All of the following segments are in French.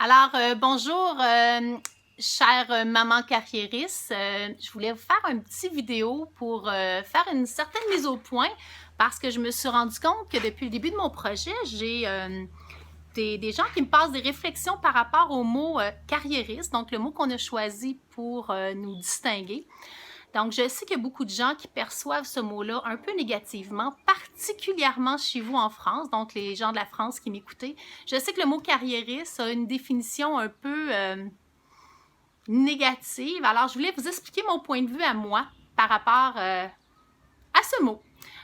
Alors, bonjour, chère maman carriériste. Je voulais vous faire un petit vidéo pour faire une certaine mise au point parce que je me suis rendu compte que depuis le début de mon projet, j'ai des gens qui me passent des réflexions par rapport au mot carriériste, donc le mot qu'on a choisi pour nous distinguer. Donc, je sais qu'il y a beaucoup de gens qui perçoivent ce mot-là un peu négativement, particulièrement chez vous en France, donc les gens de la France qui m'écoutez. Je sais que le mot carriériste a une définition un peu négative. Alors, je voulais vous expliquer mon point de vue à moi par rapport à ce mot.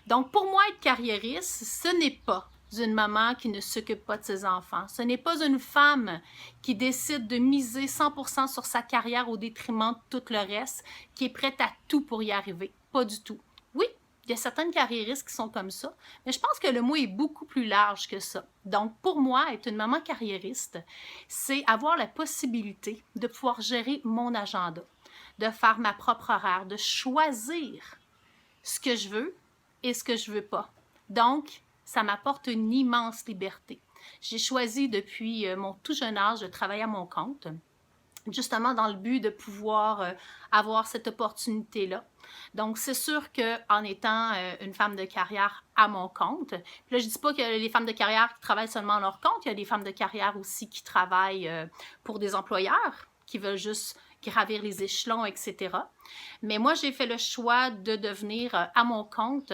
Donc, pour moi, être carriériste, ce n'est pas une maman qui ne s'occupe pas de ses enfants. Ce n'est pas une femme qui décide de miser 100% sur sa carrière au détriment de tout le reste, qui est prête à tout pour y arriver. Pas du tout. Oui, il y a certaines carriéristes qui sont comme ça, mais je pense que le mot est beaucoup plus large que ça. Donc, pour moi, être une maman carriériste, c'est avoir la possibilité de pouvoir gérer mon agenda, de faire ma propre horaire, de choisir ce que je veux et ce que je veux pas. Donc, ça m'apporte une immense liberté. J'ai choisi depuis mon tout jeune âge de travailler à mon compte, justement dans le but de pouvoir avoir cette opportunité-là. Donc, c'est sûr qu'en étant une femme de carrière à mon compte, puis là, je ne dis pas que les femmes de carrière qui travaillent seulement à leur compte, il y a des femmes de carrière aussi qui travaillent pour des employeurs, qui veulent juste gravir les échelons, etc. Mais moi, j'ai fait le choix de devenir à mon compte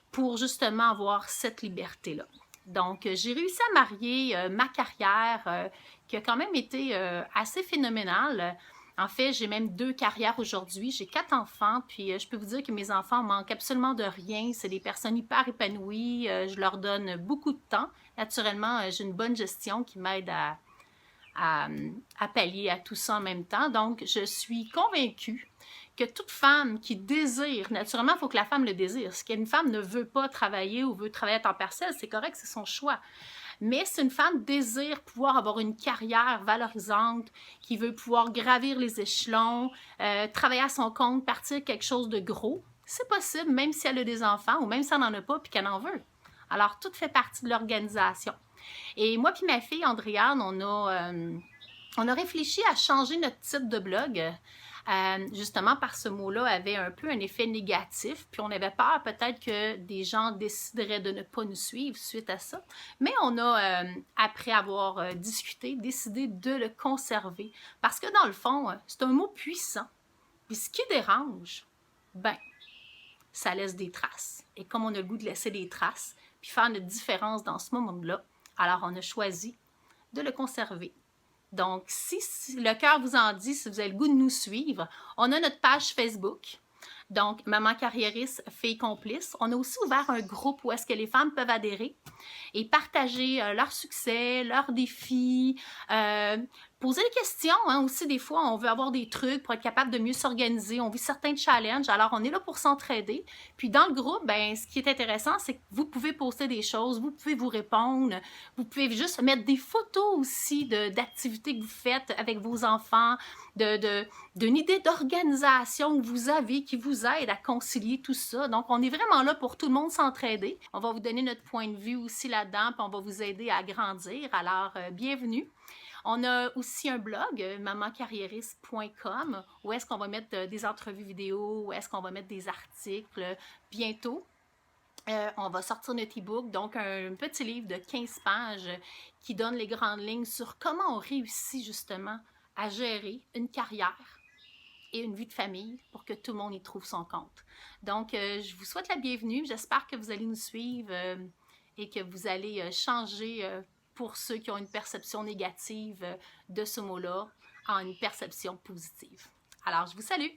pour justement avoir cette liberté-là. Donc, j'ai réussi à marier ma carrière qui a quand même été assez phénoménale. En fait, j'ai même 2 carrières aujourd'hui. J'ai 4 enfants, puis je peux vous dire que mes enfants manquent absolument de rien. C'est des personnes hyper épanouies. Je leur donne beaucoup de temps. Naturellement, j'ai une bonne gestion qui m'aide à pallier à tout ça en même temps. Donc, je suis convaincue que toute femme qui désire, naturellement, il faut que la femme le désire. Si une femme ne veut pas travailler ou veut travailler à temps partiel, c'est correct, c'est son choix. Mais si une femme désire pouvoir avoir une carrière valorisante, qui veut pouvoir gravir les échelons, travailler à son compte, partir quelque chose de gros, c'est possible, même si elle a des enfants ou même si elle n'en a pas puis qu'elle en veut. Alors, tout fait partie de l'organisation. Et moi puis ma fille, Andréane, on a réfléchi à changer notre titre de blog. Justement, par ce mot-là, avait un peu un effet négatif. Puis on avait peur peut-être que des gens décideraient de ne pas nous suivre suite à ça. Mais on a, après avoir discuté, décidé de le conserver. Parce que dans le fond, c'est un mot puissant. Puis ce qui dérange, ben, ça laisse des traces. Et comme on a le goût de laisser des traces, puis faire notre différence dans ce moment-là, alors on a choisi de le conserver. Donc, si le cœur vous en dit, si vous avez le goût de nous suivre, on a notre page Facebook. Donc, Maman carriériste, Filles complices. On a aussi ouvert un groupe où est-ce que les femmes peuvent adhérer et partager leurs succès, leurs défis, poser des questions. Hein, aussi, des fois, on veut avoir des trucs pour être capable de mieux s'organiser. On vit certains challenges. Alors, on est là pour s'entraider. Puis, dans le groupe, ben, ce qui est intéressant, c'est que vous pouvez poster des choses, vous pouvez vous répondre, vous pouvez juste mettre des photos aussi d'activités que vous faites avec vos enfants, d'une idée d'organisation que vous avez qui vous aide à concilier tout ça. Donc, on est vraiment là pour tout le monde s'entraider. On va vous donner notre point de vue aussi là-dedans, puis on va vous aider à grandir. Alors, bienvenue. On a aussi un blog, mamancarriériste.com, où est-ce qu'on va mettre des entrevues vidéo, où est-ce qu'on va mettre des articles bientôt. On va sortir notre e-book, donc un petit livre de 15 pages qui donne les grandes lignes sur comment on réussit justement à gérer une carrière et une vie de famille pour que tout le monde y trouve son compte. Donc, je vous souhaite la bienvenue. J'espère que vous allez nous suivre et que vous allez changer pour ceux qui ont une perception négative de ce mot-là en une perception positive. Alors, je vous salue!